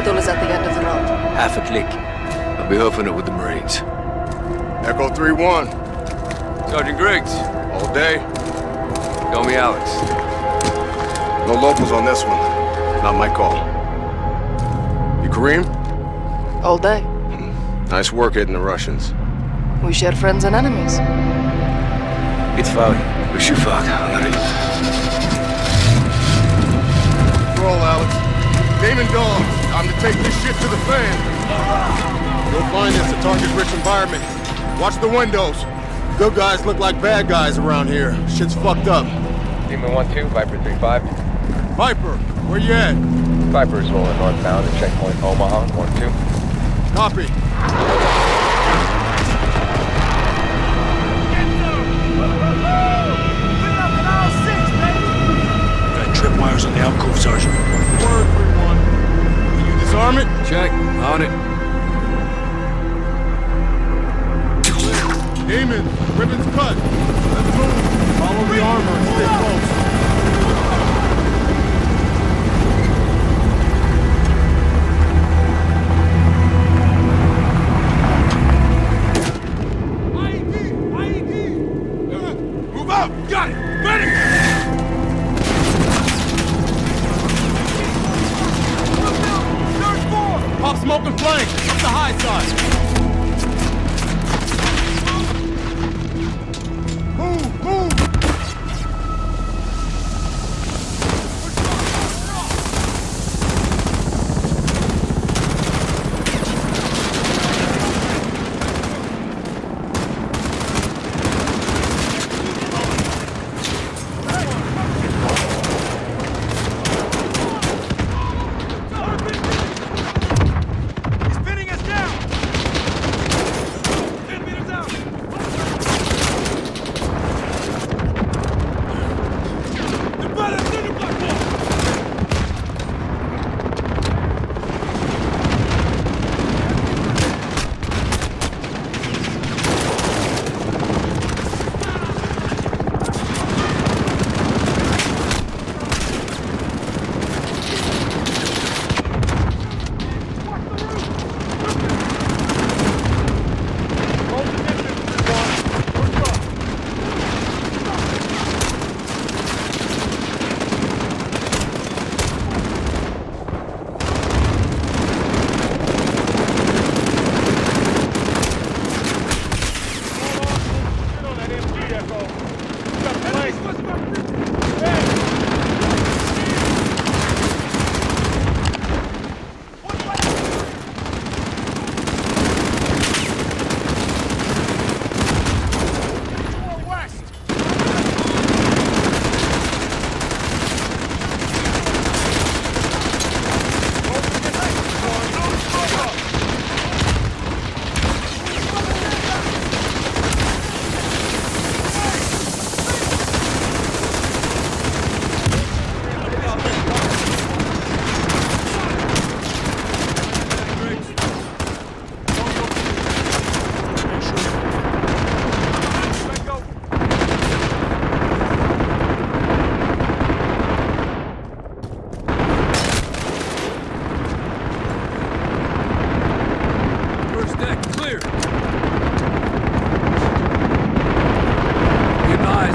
hospital is at the end of the road. Half a click. I'll be hoofing it with the Marines. Echo 3-1. Sergeant Griggs. All day. Call me Alex. No locals on this one. Not my call. You Kareem? All day. Nice work hitting the Russians. We share friends and enemies. Bitfall. Wish you fuck. Roll, Alex. Damon Dog. Time to take this shit to the fan. You'll find this a target-rich environment. Watch the windows. Good guys look like bad guys around here. Shit's fucked up. Demon 1-2, Viper 3-5. Viper, where you at? Viper is rolling northbound at checkpoint Omaha 1-2. Copy. Got tripwires on the alcove, Sergeant. Word, 3-1. Will you disarm it? Check. On it. Damon, ribbon's cut. Let's move. Follow the armor and stay close. Move out! Got it! Ready! Pop smoke and flank. Up the high side. Move! Move!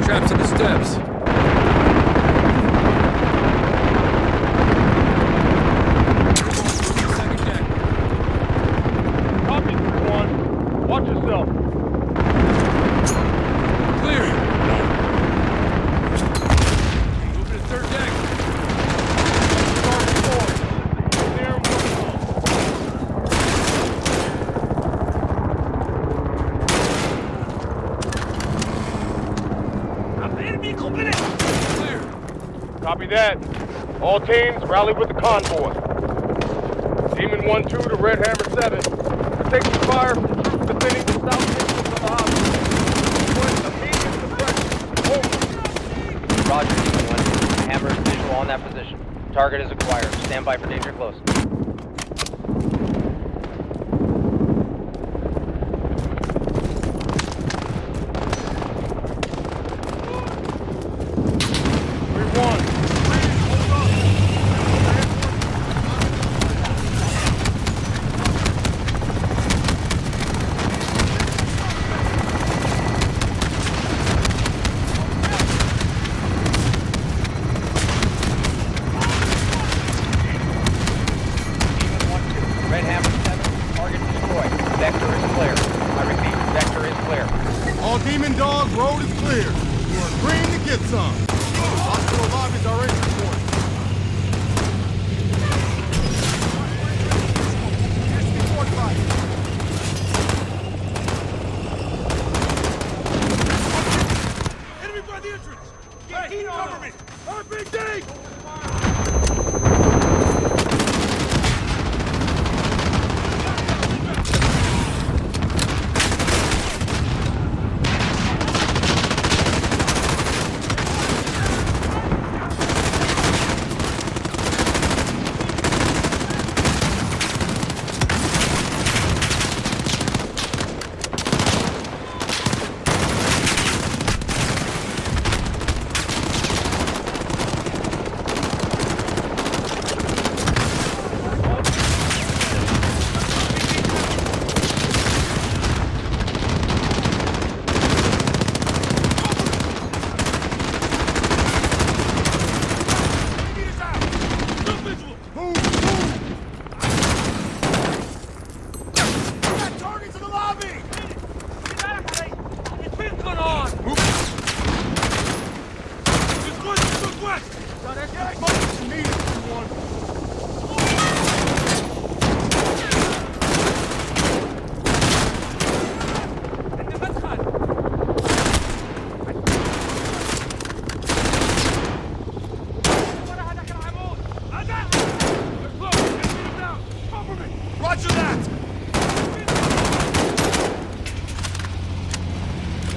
Traps in the steps. Second deck. Copy, 3-1. Watch yourself. Clear. Moving to third deck. Clear. Copy that. All teams, rally with the convoy. Demon 1-2 to Red Hammer 7. Protect the fire from troops defending the south entrance of the hospital. Request immediate suppression. Over. Roger, Demon 1-2. Hammer is visual on that position. Target is acquired. Stand by for danger close. Demon Dog road is clear. You are green to get some. Hospital lobbies are entry point. Enemy by the entrance! Hey, cover me! RPG! Roger that!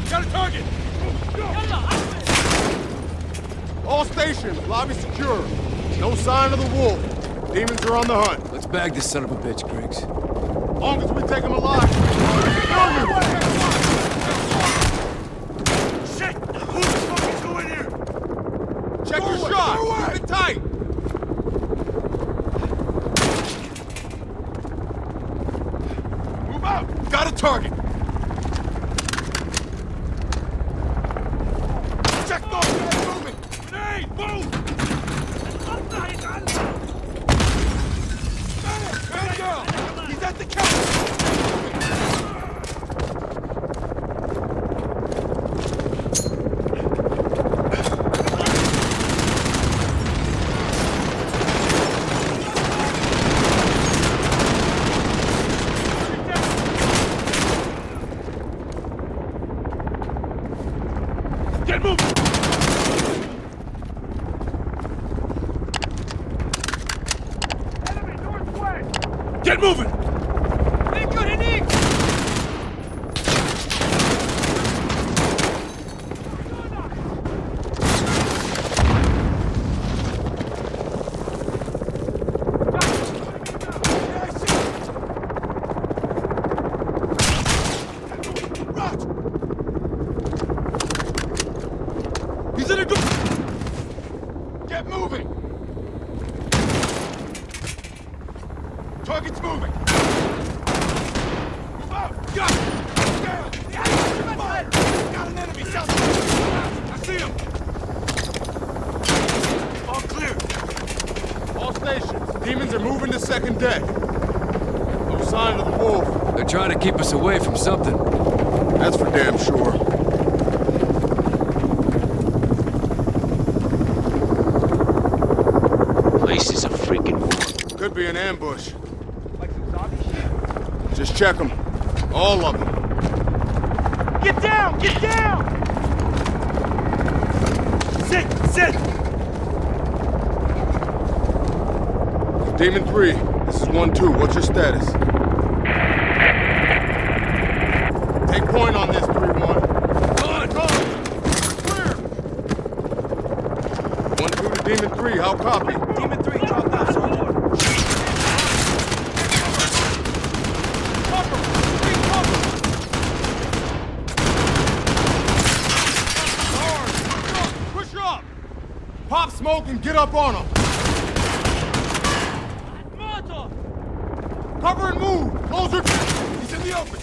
Got a target! All stations, lobby secure. No sign of the wolf. Demons are on the hunt. Let's bag this son of a bitch, Griggs. Long as we take him alive. Shit! Who the fuck is going here? Check your shot. Keep it tight. Move out. Got a target. Check those guys moving. Grenade! Move! Man down. He's at the counter. Get moving! Enemy northwest! Get moving! He's in a door. Get moving. Target's moving. Move out. Got it. Down. Fire. Got an enemy south. I see him! All clear! All stations. Demons are moving to second deck. No sign of the wolf. They're trying to keep us away from something. That's for damn sure. Place is a freaking war. Could be an ambush. Like some zombie shit? Just check them. All of them. Get down! Get down! Sit! Sit! Demon 3, this is 1-2. What's your status? Take point on this, 3-1. Good! Clear! 1-2 to Demon 3, how copy? Demon 3, drop out, Sergeant. Cover! Keep cover! Hard! Push up! Pop smoke and get up on him! Cover and move! Close your... He's in the open!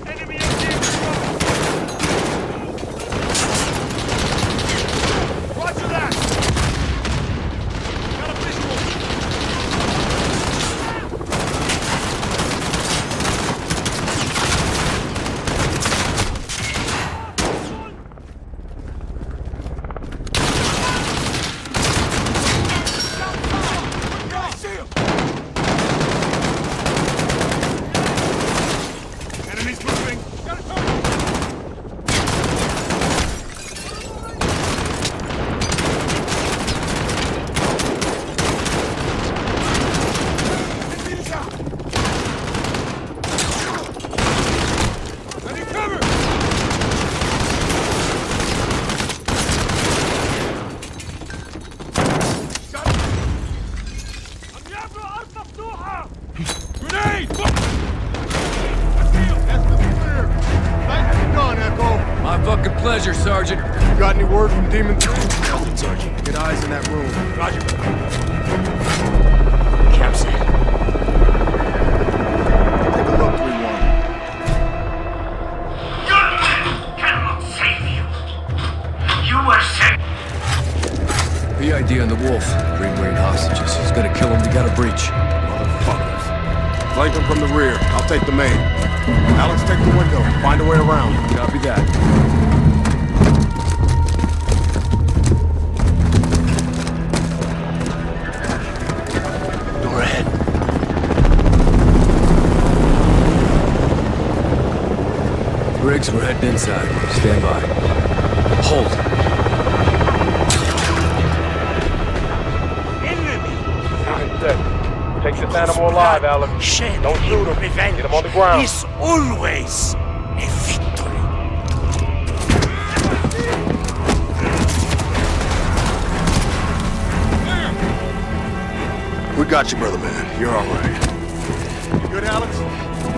Enemy MG! Roger that! Got a visual! Grenade! Estes clear. Nicely done, Echo. My fucking pleasure, Sergeant. You got any word from Demon 3? Nothing, Sergeant. Get eyes in that room. Roger. Campsite. Take a look, 3-1. Your men cannot save you. You were sent. PID on the Wolf. Green Marine hostages. He's gonna kill him. We got a breach. Motherfuckers. Flank them from the rear. I'll take the main. Alex, take the window. Find a way around. Copy that. Door ahead. Briggs, we're heading inside. Stand by. Hold. Take this animal alive, Alex. Shed Don't shoot him. revenge Get him on the ground. is always a victory. We got you, brother man. You're all right. You good, Alex?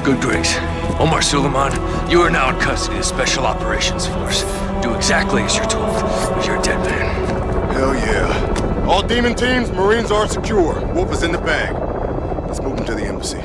Good, Griggs. Omar Suleiman, you are now in custody of the Special Operations Force. Do exactly as you're told, or you're a dead man. Hell yeah. All demon teams, Marines are secure. Wolf is in the bag. Let's move him to the embassy.